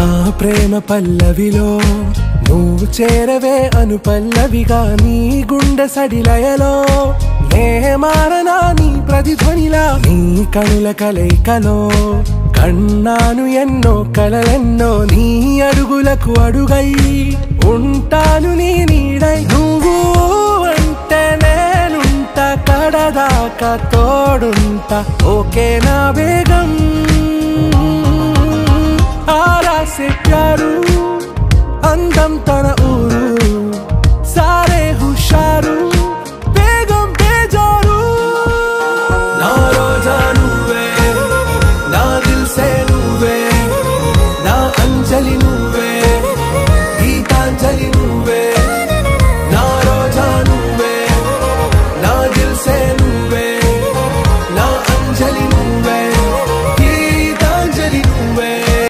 నా ప్రేమ పల్లవిలో నువ్వు చేరవే అను పల్లవిగా నీ గుండె సడిలయలో నే మారనా నీ ప్రతిధ్వనిలా నీ కనుల కలయికలో కన్నాను ఎన్నో కలలెన్నో నీ అడుగులకు అడుగై ఉంటాను నీ నీడై నువ్వు అంటే నేనుంట కడదాకా తోడుంటా ఓకే నా బేగం ఆరా से प्यारू అందం తన